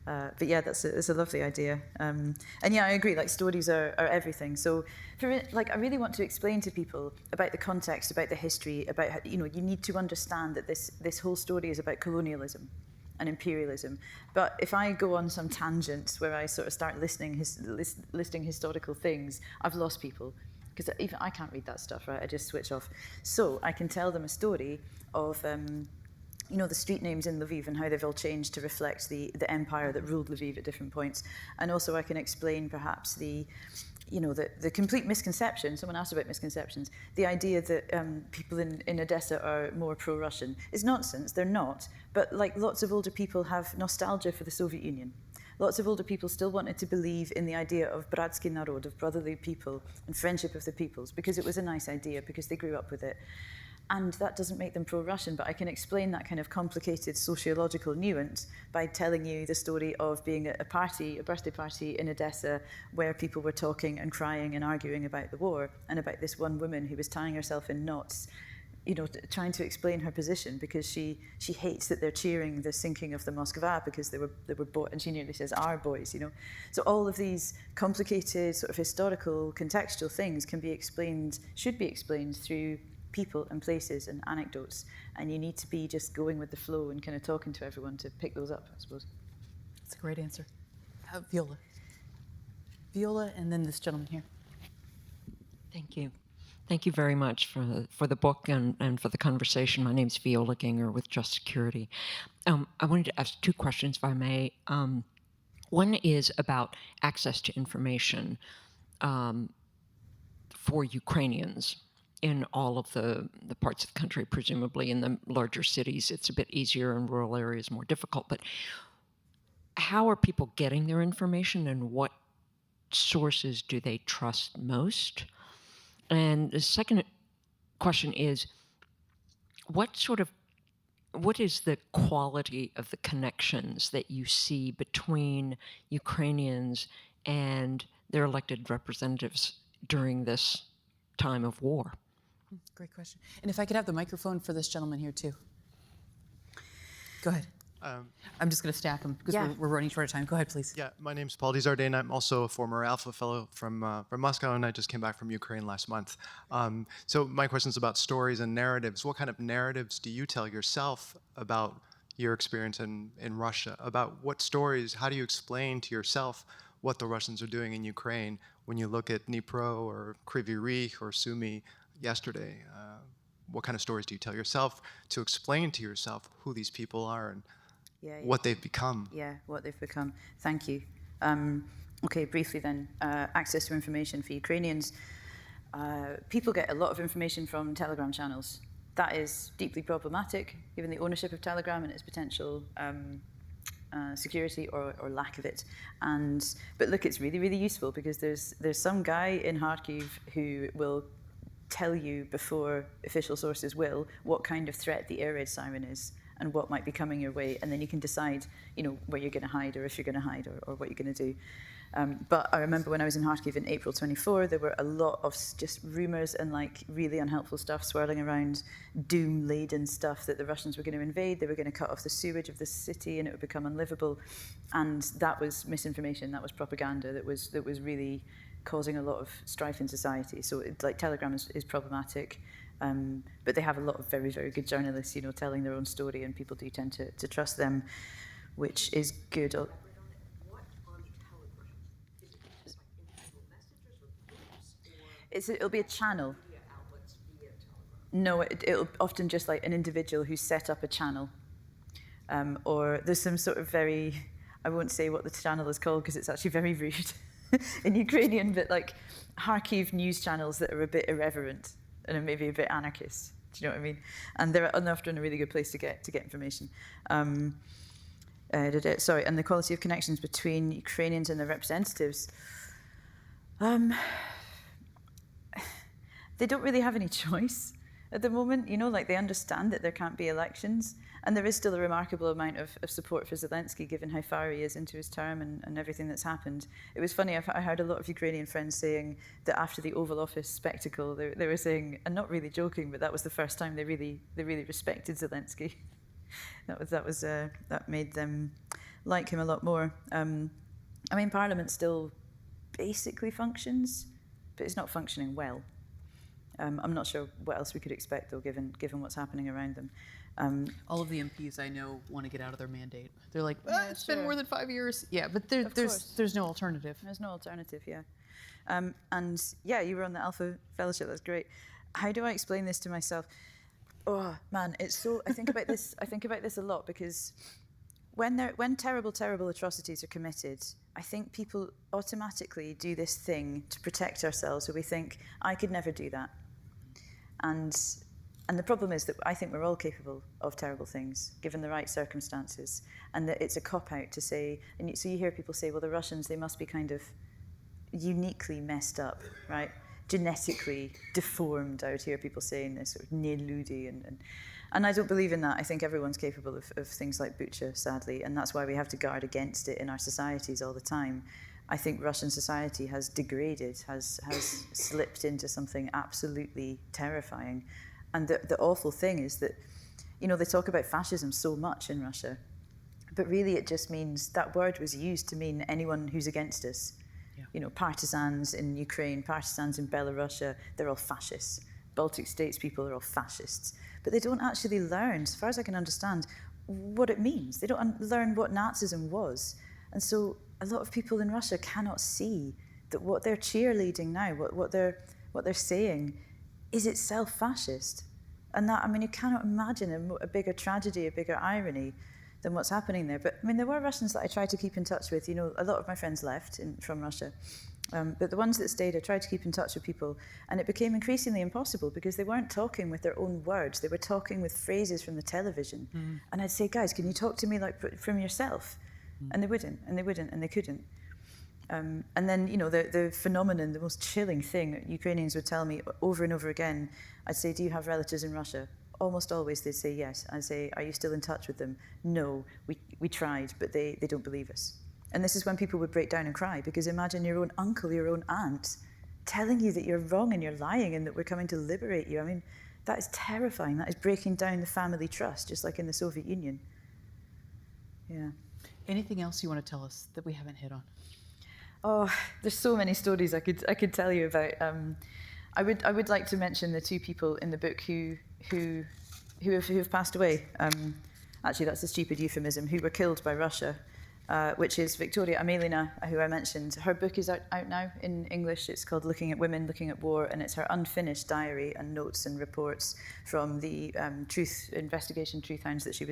But yeah, that's a lovely idea. And yeah, I agree. Like, stories are everything. So, I really want to explain to people about the context, about the history, about how, you need to understand that this whole story is about colonialism and imperialism. But if I go on some tangents where I sort of start listing historical things, I've lost people. because even I can't read that stuff, right? I just switch off. So I can tell them a story of, the street names in Lviv and how they've all changed to reflect the empire that ruled Lviv at different points. And also I can explain perhaps the complete misconception, someone asked about misconceptions, the idea that people in Odessa are more pro-Russian is nonsense, they're not. But like lots of older people have nostalgia for the Soviet Union. Lots of older people still wanted to believe in the idea of bratski narod, of brotherly people and friendship of the peoples, because it was a nice idea, because they grew up with it. And that doesn't make them pro-Russian, but I can explain that kind of complicated sociological nuance by telling you the story of being at a birthday party in Odessa, where people were talking and crying and arguing about the war, and about this one woman who was tying herself in knots, trying to explain her position, because she hates that they're cheering the sinking of the Moskva because they were and she nearly says our boys, So all of these complicated sort of historical, contextual things should be explained through people and places and anecdotes, and you need to be just going with the flow and kind of talking to everyone to pick those up, I suppose. That's a great answer. Viola. Viola, and then this gentleman here. Thank you. Thank you very much for the book and for the conversation. My name's Viola Ginger with Just Security. I wanted to ask two questions, if I may. One is about access to information for Ukrainians in all of the parts of the country. Presumably in the larger cities it's a bit easier, in rural areas more difficult. But how are people getting their information, and what sources do they trust most? And the second question is, what is the quality of the connections that you see between Ukrainians and their elected representatives during this time of war? Great question. And if I could have the microphone for this gentleman here too. Go ahead. I'm just going to stack them because we're running short of time. Go ahead, please. Yeah, my name's Paul Desjardins. I'm also a former Alpha Fellow from Moscow, and I just came back from Ukraine last month. So my question is about stories and narratives. What kind of narratives do you tell yourself about your experience in Russia? About what stories, how do you explain to yourself what the Russians are doing in Ukraine when you look at Dnipro or Kryvyi Rih or Sumy yesterday? What kind of stories do you tell yourself to explain to yourself who these people are and what they've become? Yeah, what they've become. Thank you. Okay, briefly then, access to information for Ukrainians. People get a lot of information from Telegram channels. That is deeply problematic, given the ownership of Telegram and its potential security or lack of it. But look, it's really, really useful, because there's some guy in Kharkiv who will tell you before official sources will what kind of threat the air raid siren is and what might be coming your way, and then you can decide, where you're going to hide, or if you're going to hide, or what you're going to do. But I remember when I was in Kharkiv in April 24, there were a lot of just rumors and really unhelpful stuff swirling around, doom-laden stuff that the Russians were going to invade, they were going to cut off the sewage of the city, and it would become unlivable. And that was misinformation, that was propaganda, that was really causing a lot of strife in society. So Telegram is problematic. But they have a lot of very, very good journalists, telling their own story, and people do tend to trust them, which is good. What on the Telegram? Is it just like individual messages or groups? It'll be a channel. Media outlets via Telegram? No, it'll often just like an individual who set up a channel. Or there's some sort of I won't say what the channel is called because it's actually very rude in Ukrainian, but Kharkiv news channels that are a bit irreverent and are maybe a bit anarchist. Do you know what I mean? And they're often a really good place to get information. And the quality of connections between Ukrainians and their representatives. They don't really have any choice at the moment. They understand that there can't be elections, and there is still a remarkable amount of support for Zelensky, given how far he is into his term and everything that's happened. It was funny, I heard a lot of Ukrainian friends saying that after the Oval Office spectacle, they were saying, and not really joking, but that was the first time they really respected Zelensky. That made them like him a lot more. Parliament still basically functions, but it's not functioning well. I'm not sure what else we could expect, though, given what's happening around them. All of the MPs I know want to get out of their mandate. They're like, it's been more than 5 years. Yeah, but there's no alternative. There's no alternative, yeah. And yeah, you were on the Alpha Fellowship. That's great. How do I explain this to myself? Oh man, it's so. I think about this. I think about this a lot because when terrible atrocities are committed, I think people automatically do this thing to protect ourselves, where we think, I could never do that. And the problem is that I think we're all capable of terrible things, given the right circumstances, and that it's a cop-out to say, and so you hear people say, well, the Russians, they must be kind of uniquely messed up, right? Genetically deformed. I would hear people saying this, sort of neludi, and I don't believe in that. I think everyone's capable of things like Bucha, sadly, and that's why we have to guard against it in our societies all the time. I think Russian society has degraded, has slipped into something absolutely terrifying. And the awful thing is that, you know, they talk about fascism so much in Russia, but really it just means that word was used to mean anyone who's against us. Yeah. You know, partisans in Ukraine, partisans in Belarus, they're all fascists. Baltic states people are all fascists. But they don't actually learn, as far as I can understand, what it means. They don't learn what Nazism was. And so a lot of people in Russia cannot see that what they're cheerleading now, what they're saying, is itself fascist. And that, I mean, you cannot imagine a bigger tragedy, a bigger irony than what's happening there. But I mean, there were Russians that I tried to keep in touch with. You know, a lot of my friends left from Russia. But the ones that stayed, I tried to keep in touch with people, and it became increasingly impossible because they weren't talking with their own words. They were talking with phrases from the television. Mm. And I'd say, guys, can you talk to me like from yourself? Mm. And they wouldn't, and they couldn't. And then, you know, the phenomenon, the most chilling thing that Ukrainians would tell me over and over again, I'd say, do you have relatives in Russia? Almost always they'd say yes. I'd say, are you still in touch with them? No, we tried, but they don't believe us. And this is when people would break down and cry, because imagine your own uncle, your own aunt, telling you that you're wrong and you're lying and that we're coming to liberate you. I mean, that is terrifying. That is breaking down the family trust, just like in the Soviet Union. Yeah. Anything else you want to tell us that we haven't hit on? Oh, there's so many stories I could tell you about. I would like to mention the two people in the book who have passed away. Actually, that's a stupid euphemism. Who were killed by Russia. Which is Victoria Amelina, who I mentioned. Her book is out now in English. It's called Looking at Women, Looking at War, and it's her unfinished diary and notes and reports from the investigation truth hounds that she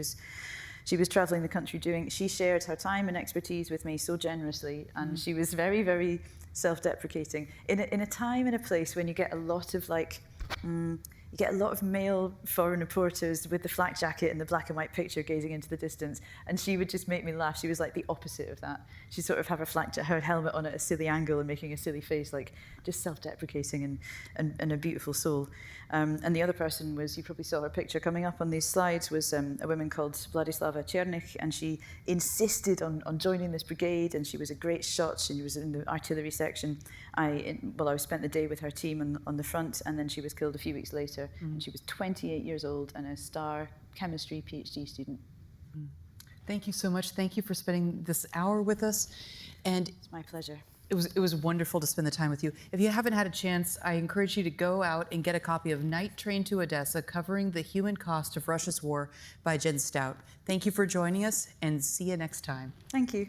was travelling the country doing. She shared her time and expertise with me so generously, and she was very, very self-deprecating. In a time and a place when you get a lot of you get a lot of male foreign reporters with the flak jacket and the black and white picture gazing into the distance, and she would just make me laugh. She was like the opposite of that. She'd sort of have her helmet on at a silly angle and making a silly face, like just self-deprecating and a beautiful soul. And the other person was, you probably saw her picture coming up on these slides, was a woman called Vladislava Chernich, and she insisted on joining this brigade, and she was a great shot. She was in the artillery section. I spent the day with her team on the front, and then she was killed a few weeks later. And she was 28 years old and a star chemistry PhD student. Thank you so much. Thank you for spending this hour with us. And it's my pleasure. It was wonderful to spend the time with you. If you haven't had a chance, I encourage you to go out and get a copy of Night Train to Odessa, Covering the Human Cost of Russia's War by Jen Stout. Thank you for joining us, and see you next time. Thank you.